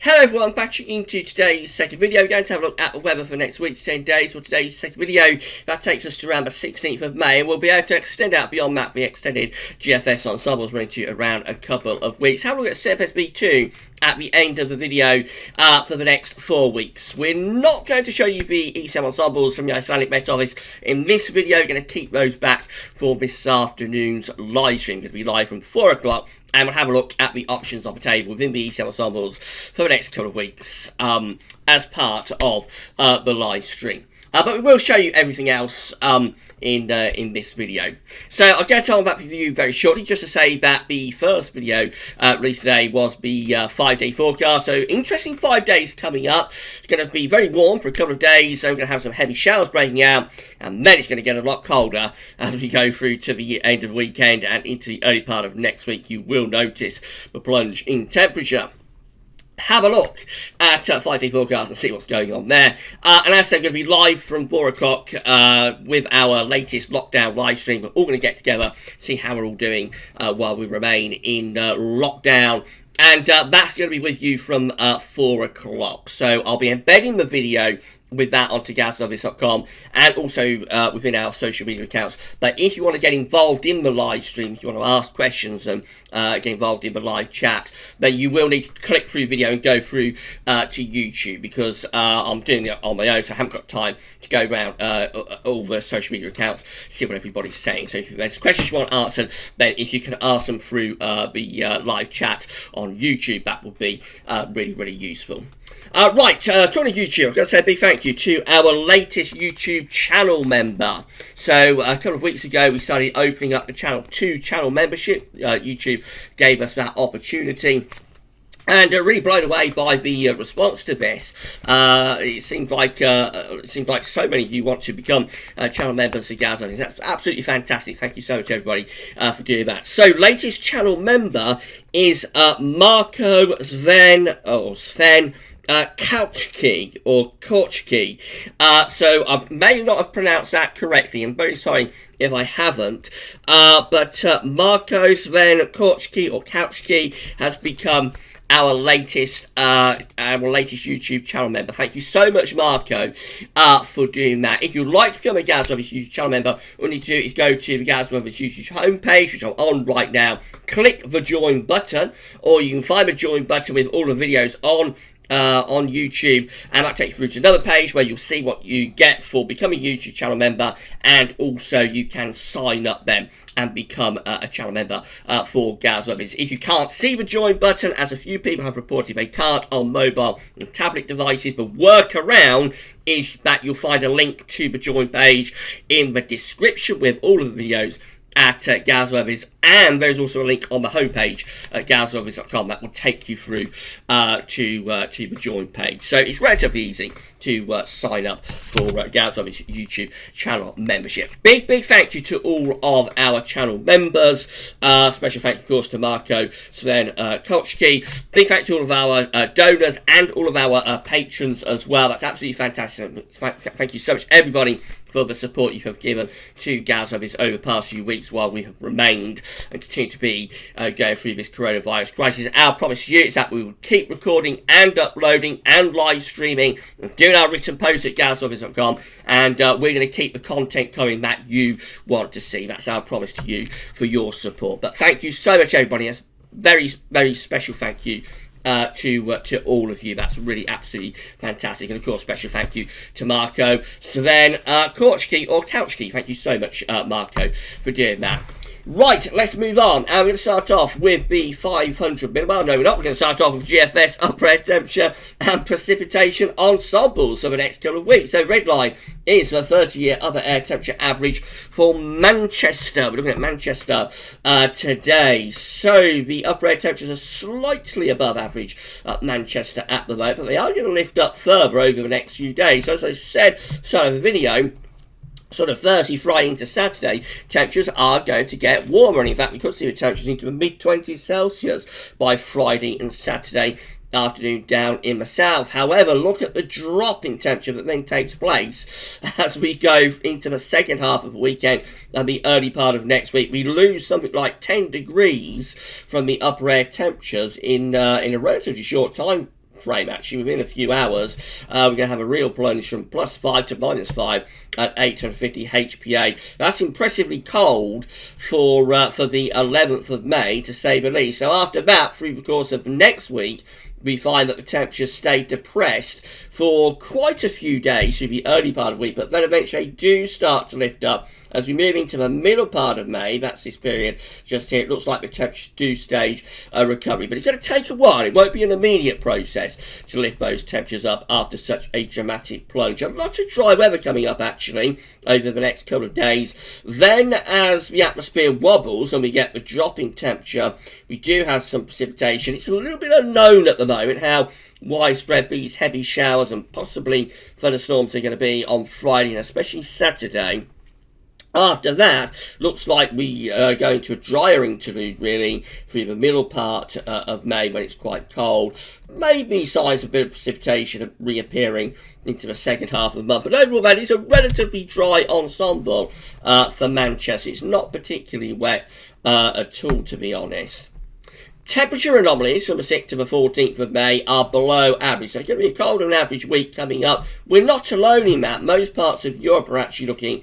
Hello everyone, back into today's second video. We're going to have a look at the weather for next week's 10 days. For today's second video, that takes us to around the 16th of May, and we'll be able to extend out beyond that, the extended GFS ensembles running to around a couple of weeks. Have a look at CFSV2 at the end of the video for the next 4 weeks. We're not going to show you the ECM ensembles from the Icelandic Met Office in this video. We're going to keep those back for this afternoon's live stream. It's going to be live from 4 o'clock. And we'll have a look at the options on the table within the ECM ensembles for the next couple of weeks as part of the live stream. But we will show you everything else in this video. So I'll get on that with you very shortly, just to say that the first video released today was the 5-day forecast. So interesting 5 days coming up. It's going to be very warm for a couple of days. So we're going to have some heavy showers breaking out, and then it's going to get a lot colder as we go through to the end of the weekend and into the early part of next week. You will notice the plunge in temperature. Have a look at 5-day forecast and see what's going on there. And as I said, I'm going to be live from 4 o'clock with our latest lockdown live stream. We're all going to get together, see how we're all doing while we remain in lockdown. And that's going to be with you from 4 o'clock. So I'll be embedding the video with that onto gazoffice.com and also within our social media accounts. But if you want to get involved in the live stream, if you want to ask questions and get involved in the live chat, then you will need to click through video and go through to YouTube, because I'm doing it on my own, so I haven't got time to go around all the social media accounts, see what everybody's saying. So if there's questions you want answered, then if you can ask them through the live chat on YouTube, that would be really, really useful. Right, joining YouTube, I've got to say a big thank you to our latest YouTube channel member. So a couple of weeks ago, we started opening up the channel 2 channel membership. YouTube gave us that opportunity. And really blown away by the response to this. It seems like so many of you want to become channel members of Gaz. That's absolutely fantastic. Thank you so much, everybody, for doing that. So, latest channel member is Marco Sven Kauchki, or Korchki. So I may not have pronounced that correctly. I'm very sorry if I haven't. But Marco Sven Korchki, or Kauchki, has become our latest YouTube channel member. Thank you so much, Marco, for doing that. If you'd like to become a Gaz Brothers YouTube channel member, all you need to do is go to the Gaz Brothers YouTube homepage, which I'm on right now. Click the join button, or you can find the join button with all the videos on YouTube, and that takes you through to another page where you'll see what you get for becoming a YouTube channel member, and also you can sign up then and become a channel member for Gaz Brothers. If you can't see the join button, as a few people have reported they can't on mobile and tablet devices, the workaround is that you'll find a link to the join page in the description with all of the videos at Gaz Brothers, and there's also a link on the homepage at gazoffice.com that will take you through to the join page. So it's relatively easy to sign up for Gaz Brothers YouTube channel membership. Big thank you to all of our channel members. Special thank you, of course, to Marco Sven Kolchki. Big thank you to all of our donors and all of our patrons as well. That's absolutely fantastic. Thank you so much, everybody, for the support you have given to Gaz Brothers over the past few weeks while we have remained and continue to be going through this coronavirus crisis. Our promise to you is that we will keep recording and uploading and live streaming and doing our written posts at gazoffice.com, and we're going to keep the content coming that you want to see. That's our promise to you for your support. But thank you so much, everybody. That's very, very special thank you to all of you. That's really absolutely fantastic. And of course, special thank you to Marco Sven Korchki, or Couchki. Thank you so much, Marco, for doing that. Right, let's move on. And we're going to start off with the 500 millimeter. Well, no, we're not. We're going to start off with GFS, upper air temperature, and precipitation ensembles for the next couple of weeks. So, red line is the 30-year upper air temperature average for Manchester. We're looking at Manchester today. So, the upper air temperatures are slightly above average at Manchester at the moment, but they are going to lift up further over the next few days. So, as I said, start of the video, sort of Thursday, Friday into Saturday, temperatures are going to get warmer. And in fact, we could see the temperatures into the mid-20s Celsius by Friday and Saturday afternoon down in the south. However, look at the drop in temperature that then takes place as we go into the second half of the weekend and the early part of next week. We lose something like 10 degrees from the upper air temperatures in a relatively short time frame, actually. Within a few hours, we're going to have a real plunge from +5 to -5 at 850 HPA. That's impressively cold for the 11th of May, to say the least. So after that, through the course of next week, we find that the temperatures stay depressed for quite a few days through the early part of the week, but then eventually do start to lift up as we move into the middle part of May. That's this period just here. It looks like the temperatures do stage a recovery, but it's going to take a while. It won't be an immediate process to lift those temperatures up after such a dramatic plunge. A lot of dry weather coming up, actually, over the next couple of days. Then, as the atmosphere wobbles and we get the drop in temperature, we do have some precipitation. It's a little bit unknown at the moment how widespread these heavy showers and possibly thunderstorms are going to be on Friday and especially Saturday. After that, looks like we are going to a drier interlude, really, through the middle part of May when it's quite cold. Maybe signs of a bit of precipitation reappearing into the second half of the month. But overall, that is a relatively dry ensemble for Manchester. It's not particularly wet at all, to be honest. Temperature anomalies from the 6th to the 14th of May are below average. So it's going to be a colder than average week coming up. We're not alone in that. Most parts of Europe are actually looking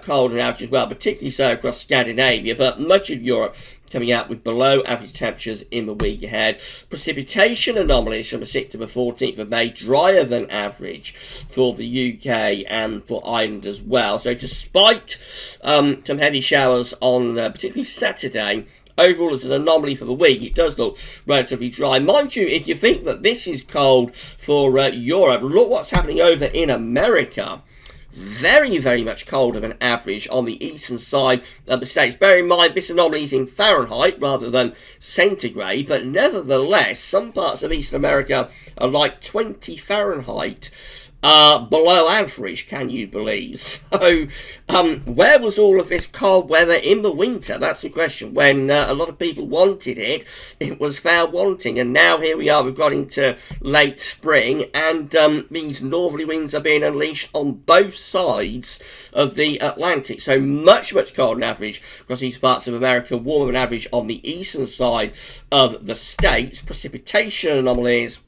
colder than average as well, particularly so across Scandinavia. But much of Europe coming out with below average temperatures in the week ahead. Precipitation anomalies from the 6th to the 14th of May, drier than average for the UK and for Ireland as well. So despite some heavy showers on particularly Saturday, overall, as an anomaly for the week, it does look relatively dry. Mind you, if you think that this is cold for Europe, look what's happening over in America. Very, very much colder than average on the eastern side of the states. Bear in mind, this anomaly is in Fahrenheit rather than centigrade, but nevertheless, some parts of Eastern America are like 20 Fahrenheit. Below average, can you believe? So, where was all of this cold weather in the winter? That's the question. When a lot of people wanted it, it was found wanting. And now here we are, we've got into late spring, and these northerly winds are being unleashed on both sides of the Atlantic. So much, much colder than average across these parts of America, warmer than average on the eastern side of the states. Precipitation anomalies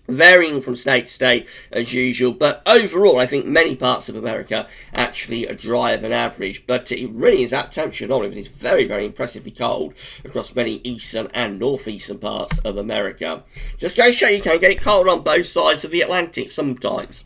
varying from state to state as usual, but overall I think many parts of America actually are drier than average. But it really is that temperature anomaly. It's very, very impressively cold across many eastern and northeastern parts of America. Just go show you can get it cold on both sides of the Atlantic sometimes.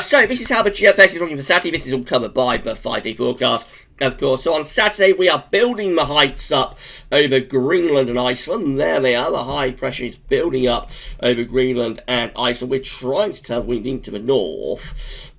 So this is how the geobase is looking for Saturday. This is all covered by the 5-day forecast, of course. So on Saturday, we are building the heights up over Greenland and Iceland. There they are. The high pressure is building up over Greenland and Iceland. We're trying to turn wind into the north.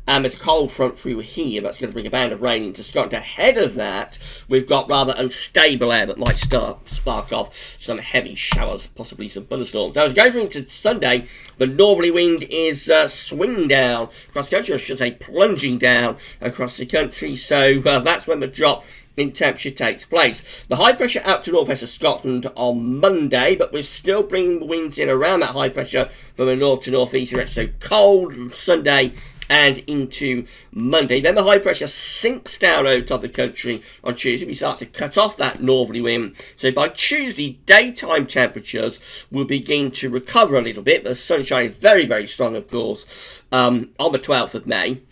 And there's a cold front through here that's going to bring a band of rain into Scotland. Ahead of that, we've got rather unstable air that might spark off some heavy showers, possibly some thunderstorms. Now, as we go through into Sunday, the northerly wind is swinging down across the country, or I should say plunging down across the country. So that's when the drop in temperature takes place. The high pressure out to northwest of Scotland on Monday, but we're still bringing the winds in around that high pressure from the north to northeast direction. So cold Sunday and into Monday. Then the high pressure sinks down over top of the country on Tuesday. We start to cut off that northerly wind. So by Tuesday, daytime temperatures will begin to recover a little bit. The sunshine is very, very strong, of course, on the 12th of May.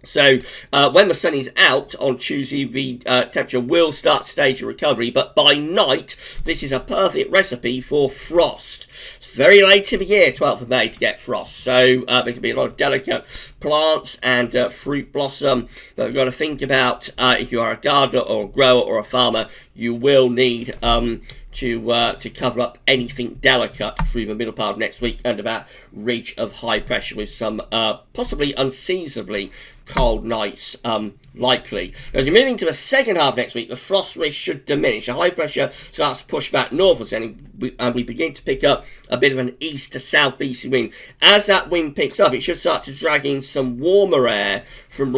So when the sun is out on Tuesday, the temperature will start to stage a recovery, but by night, this is a perfect recipe for frost. It's very late in the year, 12th of May, to get frost, so there can be a lot of delicate plants and fruit blossom that we've got to think about. If you are a gardener or a grower or a farmer, you will need to cover up anything delicate through the middle part of next week under that ridge of high pressure, with some possibly unseasonably cold nights likely. As we move into the second half next week, the frost risk should diminish. The high pressure starts to push back northwards, and we begin to pick up a bit of an east to southeast wind. As that wind picks up, it should start to drag in some warmer air from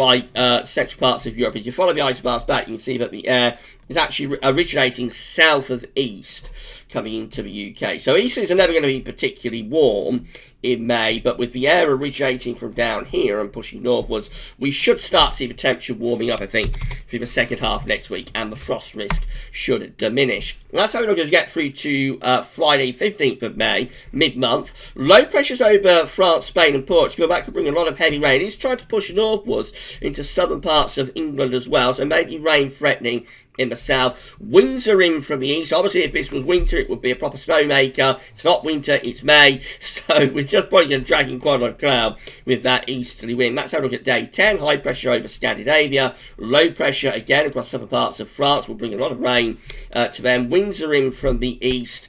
central parts of Europe. If you follow the isobars back, you can see that the air is actually originating south of east coming into the UK. So easterlies are never going to be particularly warm in May, but with the air originating from down here and pushing northwards, we should start to see the temperature warming up, I think, through the second half of next week, and the frost risk should diminish. That's how we're going to get through to Friday, 15th of May, mid-month. Low pressures over France, Spain and Portugal. That could bring a lot of heavy rain. It's trying to push northwards into southern parts of England as well, so maybe rain threatening in the south. Winds are in from the east. Obviously, if this was winter, it would be a proper snowmaker. It's not winter, it's May, so we're just probably going to drag in quite a lot of cloud with that easterly wind. That's how we look at day 10. High pressure over Scandinavia. Low pressure again across southern parts of France will bring a lot of rain to them. Winds are in from the east.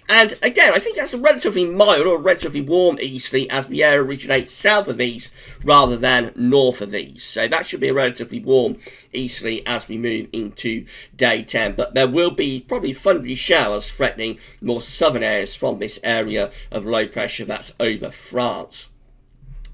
And again, I think that's a relatively mild or relatively warm easterly as the air originates south of east rather than north of east. So that should be a relatively warm easterly as we move into day 10. But there will be probably thundery showers threatening more southern areas from this area of low pressure that's over France.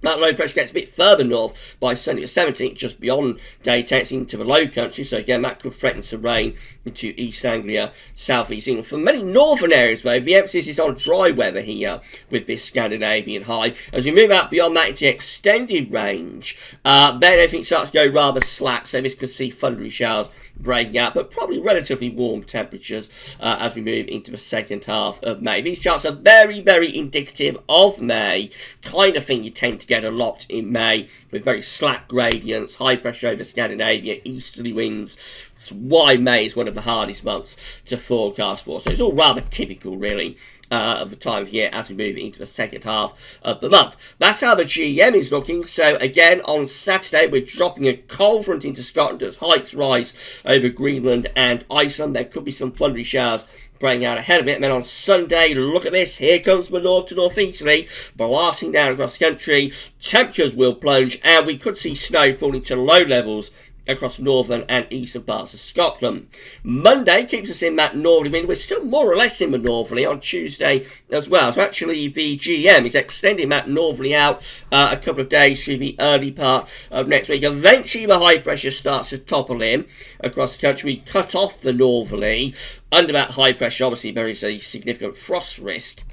That low pressure gets a bit further north by Sunday the 17th, just beyond day 10, into the low country. So again, that could threaten some rain into East Anglia, South East England. For many northern areas, though, the emphasis is on dry weather here with this Scandinavian high. As we move out beyond that into extended range, then everything starts to go rather slack. So this could see thundery showers breaking out, but probably relatively warm temperatures as we move into the second half of May. These charts are very, very indicative of May, kind of thing you tend to get a lot in May, with very slack gradients, high pressure over Scandinavia, easterly winds. It's why May is one of the hardest months to forecast for. So it's all rather typical, really, of the time of year as we move into the second half of the month. That's how the GM is looking. So again, on Saturday, we're dropping a cold front into Scotland as heights rise over Greenland and Iceland. There could be some thundery showers breaking out ahead of it. And then on Sunday, look at this. Here comes the north to northeasterly, blasting down across the country. Temperatures will plunge, and we could see snow falling to low levels across northern and eastern parts of Scotland. Monday keeps us in that northerly wind. We're still more or less in the northerly on Tuesday as well. So actually the GM is extending that northerly out a couple of days through the early part of next week. Eventually the high pressure starts to topple in across the country. We cut off the northerly. Under that high pressure, obviously there is a significant frost risk.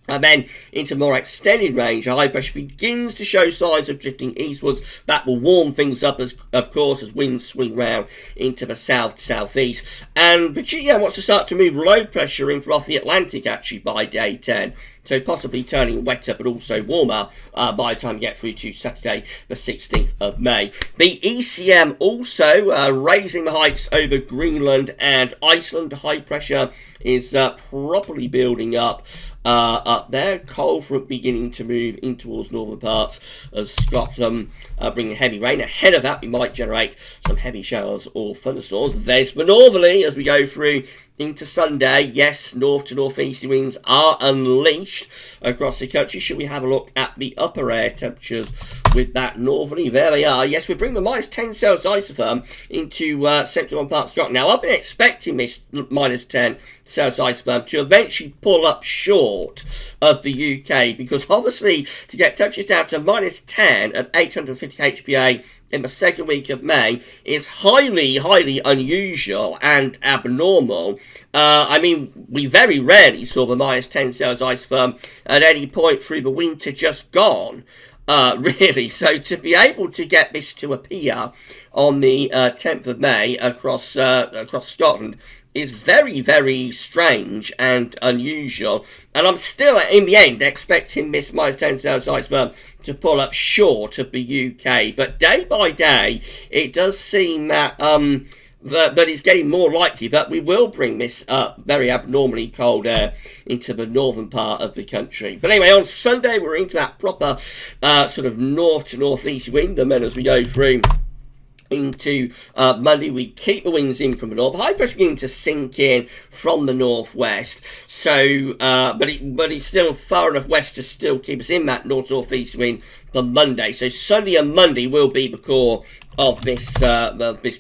And then into more extended range, high pressure begins to show signs of drifting eastwards. That will warm things up, as of course, as winds swing round into the south-southeast. And the GM wants to start to move low pressure in from off the Atlantic, actually, by day 10. So possibly turning wetter, but also warmer by the time we get through to Saturday, the 16th of May. The ECM also raising the heights over Greenland and Iceland. High pressure is properly building up there. Cold front beginning to move in towards northern parts of Scotland, bringing heavy rain. Ahead of that, we might generate some heavy showers or thunderstorms. There's the northerly as we go through into Sunday. Yes, north to northeasterly winds are unleashed across the country. Should we have a look at the upper air temperatures with that northerly? There they are. Yes, we bring the minus 10 Celsius isotherm into central and part of Scotland. Now, I've been expecting this minus 10 Celsius isotherm to eventually pull up short of the UK, because obviously to get temperatures down to minus 10 at 850 HPA in the second week of May is highly, highly unusual and abnormal. I mean, we very rarely saw the minus 10 Celsius isotherm at any point through the winter just gone. Really, so to be able to get this to appear on the 10th of May across Scotland is very, very strange and unusual. And I'm still, in the end, expecting this minus 10 Celsius isotherm to pull up short of the UK. But day by day, it does seem that that it's getting more likely that we will bring this very abnormally cold air into the northern part of the country. But anyway, on Sunday, we're into that proper sort of north to northeast wind. And then as we go through into Monday, we keep the winds in from the north. High pressure beginning to sink in from the northwest. So, but it's still far enough west to still keep us in that north-northeast wind for Monday. So Sunday and Monday will be the core of this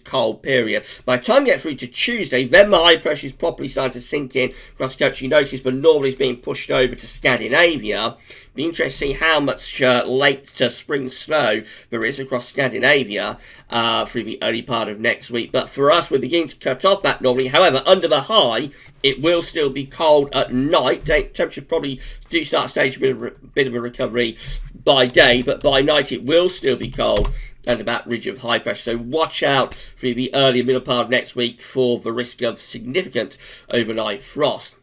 cold period. By the time we get through to Tuesday, then the high pressure is properly starting to sink in across the country. You notice the northerly is being pushed over to Scandinavia. Be interesting to see how much late to spring snow there is across Scandinavia through the early part of next week. But for us, we're beginning to cut off that northerly. However, under the high, it will still be cold at night. Temperature probably do start staging a bit of a recovery by day, but by night it will still be cold under that ridge of high pressure. So watch out through the early and middle part of next week for the risk of significant overnight frost.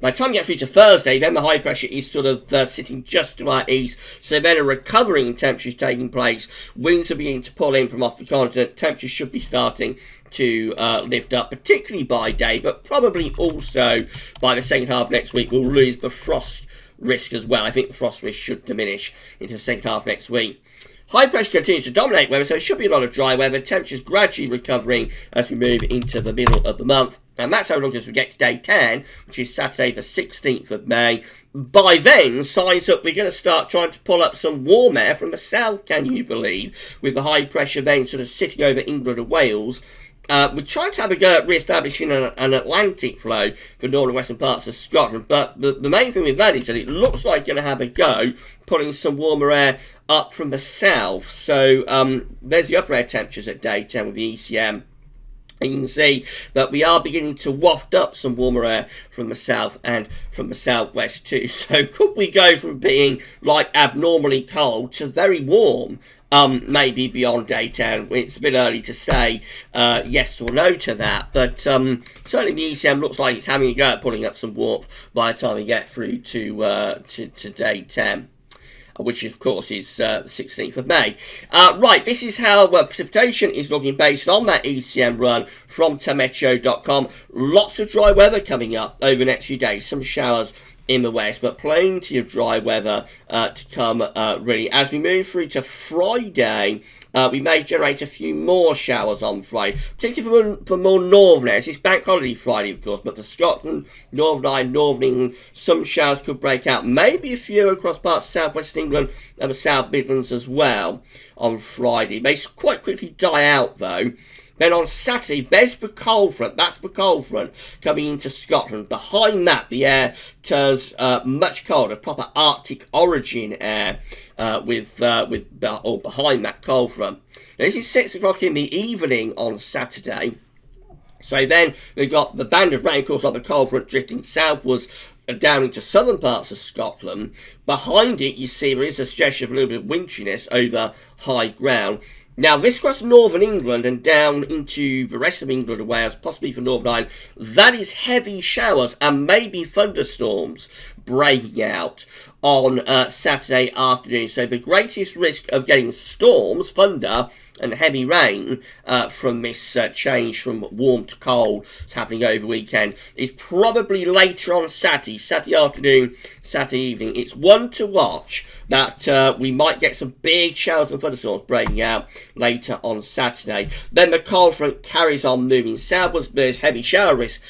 By the time you get through to Thursday, then the high pressure is sort of sitting just to our east, so then a recovering in temperature is taking place. Winds are beginning to pull in from off the continent. Temperatures should be starting to lift up, particularly by day, but probably also by the second half of next week we'll lose the frost risk as well. I think the frost risk should diminish into the second half next week. High pressure continues to dominate weather, so it should be a lot of dry weather. Temperatures gradually recovering as we move into the middle of the month. And that's how long as we get to day 10, which is Saturday the 16th of May. By then, signs that we're going to start trying to pull up some warm air from the south, can you believe? With the high pressure then sort of sitting over England and Wales. We're trying to have a go at re-establishing an Atlantic flow for northern and western parts of Scotland, but the main thing with that is that it looks like going to have a go pulling some warmer air up from the south. So there's the upper air temperatures at day 10 with the ECM. And you can see that we are beginning to waft up some warmer air from the south and from the southwest too. So could we go from being like abnormally cold to very warm? Maybe beyond day 10. It's a bit early to say yes or no to that, but certainly the ECM looks like it's having a go at pulling up some warmth by the time we get through to day 10. Which of course is the 16th of May. Right, this is how precipitation is looking based on that ECM run from Tameteo.com. Lots of dry weather coming up over the next few days. Some showers in the west, but plenty of dry weather to come really. As we move through to Friday, we may generate a few more showers on Friday, particularly for more northern areas. It's Bank Holiday Friday, of course, but for Scotland, Northern Ireland, Northern England, some showers could break out. Maybe a few across parts of southwest England and the South Midlands as well on Friday. They quite quickly die out, though. Then on Saturday, there's the cold front. That's the cold front coming into Scotland. Behind that, the air turns much colder, proper Arctic origin air behind that cold front. Now, this is 6 o'clock in the evening on Saturday. So then we've got the band of rain, of course, on the cold front drifting southwards down into southern parts of Scotland. Behind it, you see there is a suggestion of a little bit of winteriness over high ground. Now, this across northern England and down into the rest of England and Wales, possibly for Northern Ireland, that is heavy showers and maybe thunderstorms breaking out on Saturday afternoon. So the greatest risk of getting storms, thunder, and heavy rain from this change from warm to cold that's happening over the weekend is probably later on Saturday afternoon, Saturday evening. It's one to watch that we might get some big showers and thunderstorms breaking out later on Saturday. Then the cold front carries on moving southwards. There's heavy shower risk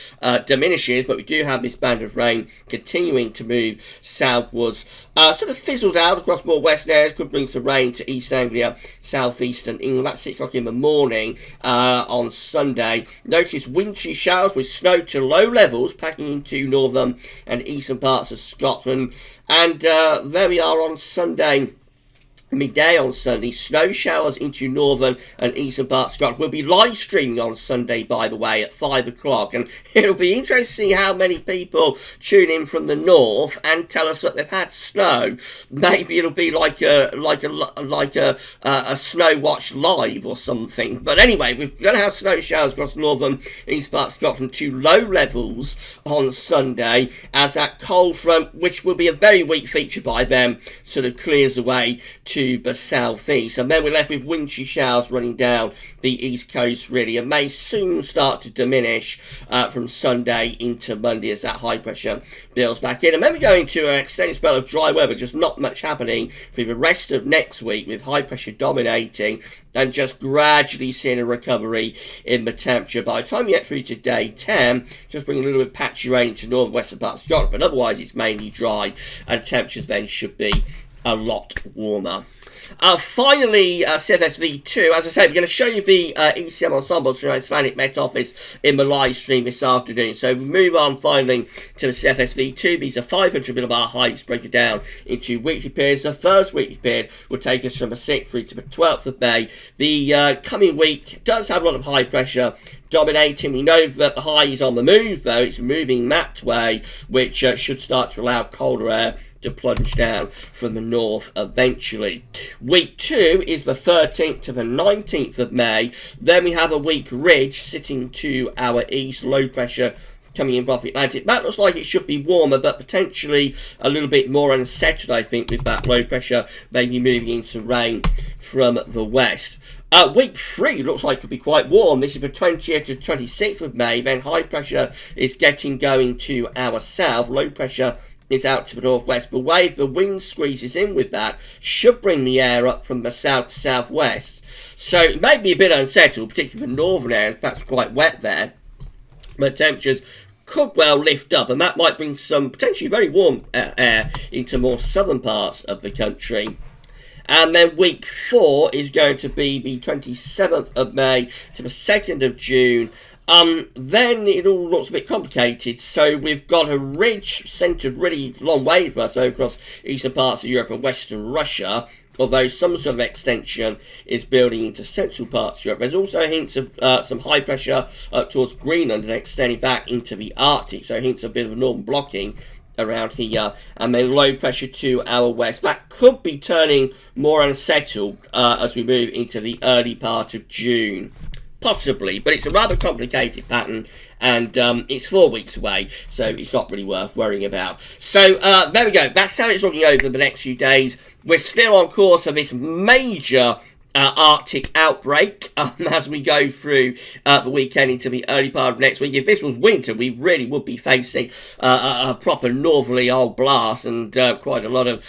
diminishes, but we do have this band of rain continuing to move southwards. Sort of fizzled out across more western areas. Could bring some rain to East Anglia, southeastern England. That's 6 o'clock in the morning on Sunday. Notice wintry showers with snow to low levels packing into northern and eastern parts of Scotland. And there we are on Sunday. Midday on Sunday, snow showers into northern and eastern parts of Scotland. We'll be live streaming on Sunday, by the way, at 5 o'clock, and it'll be interesting to see how many people tune in from the north and tell us that they've had snow. Maybe it'll be like a snow watch live or something. But anyway, we're going to have snow showers across northern and east parts of Scotland to low levels on Sunday as that cold front, which will be a very weak feature by then, sort of clears away to the southeast, and then we're left with wintry showers running down the east coast really, and may soon start to diminish from Sunday into Monday as that high pressure builds back in. And then we go into an extended spell of dry weather, just not much happening for the rest of next week, with high pressure dominating and just gradually seeing a recovery in the temperature. By the time you get through to day 10, just bring a little bit of patchy rain to northern western parts of Scotland, but otherwise it's mainly dry and temperatures then should be a lot warmer. Finally, CFSV2, as I said, we're going to show you the ECM ensembles from the Icelandic Met Office in the live stream this afternoon. So we move on finally to the CFSV2. These are 500 millibar heights, break it down into weekly periods. The first weekly period will take us from the 6th through to the 12th of May. The coming week does have a lot of high pressure dominating. We know that the high is on the move, though. It's moving that way, which should start to allow colder air to plunge down from the north eventually. Week 2 is the 13th to the 19th of May. Then we have a weak ridge sitting to our east, low pressure coming in from the Atlantic. That looks like it should be warmer, but potentially a little bit more unsettled, I think, with that low pressure maybe moving into rain from the west. Week 3 looks like it could be quite warm. This is the 20th to 26th of May. Then high pressure is getting going to our south. Low pressure is out to the northwest. The way the wind squeezes in with that should bring the air up from the south to southwest. So it may be a bit unsettled, particularly the northern areas, perhaps quite wet there. But temperatures could well lift up, and that might bring some potentially very warm air into more southern parts of the country. And then week 4 is going to be the 27th of May to the 2nd of June. Then it all looks a bit complicated. So we've got a ridge centred really long way from us across eastern parts of Europe and western Russia, although some sort of extension is building into central parts of Europe. There's also hints of some high pressure up towards Greenland and extending back into the Arctic, so hints of a bit of northern blocking around here, and then low pressure to our west. That could be turning more unsettled as we move into the early part of June. Possibly, but it's a rather complicated pattern, and it's 4 weeks away, so it's not really worth worrying about. So there we go. That's how it's looking over the next few days. We're still on course for this major Arctic outbreak as we go through the weekend into the early part of next week. If this was winter, we really would be facing a proper northerly old blast and quite a lot of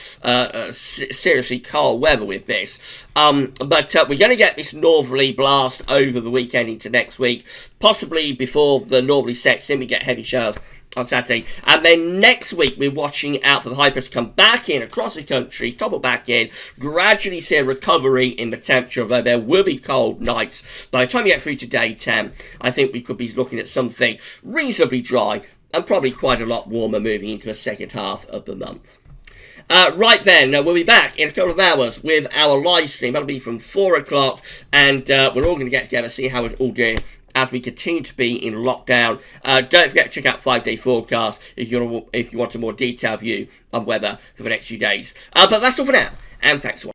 seriously cold weather with this. But we're going to get this northerly blast over the weekend into next week, possibly before the northerly sets in. We get heavy showers on Saturday, and then next week we're watching out for the high pressure to come back in across the country, topple back in, gradually see a recovery in the temperature, although there will be cold nights. By the time we get through to day 10, I think we could be looking at something reasonably dry and probably quite a lot warmer moving into the second half of the month. Right then, we'll be back in a couple of hours with our live stream. That'll be from 4 o'clock, and we're all going to get together, see how it's all doing as we continue to be in lockdown. Don't forget to check out 5-day forecast if you want a more detailed view of weather for the next few days. But that's all for now, and thanks for watching.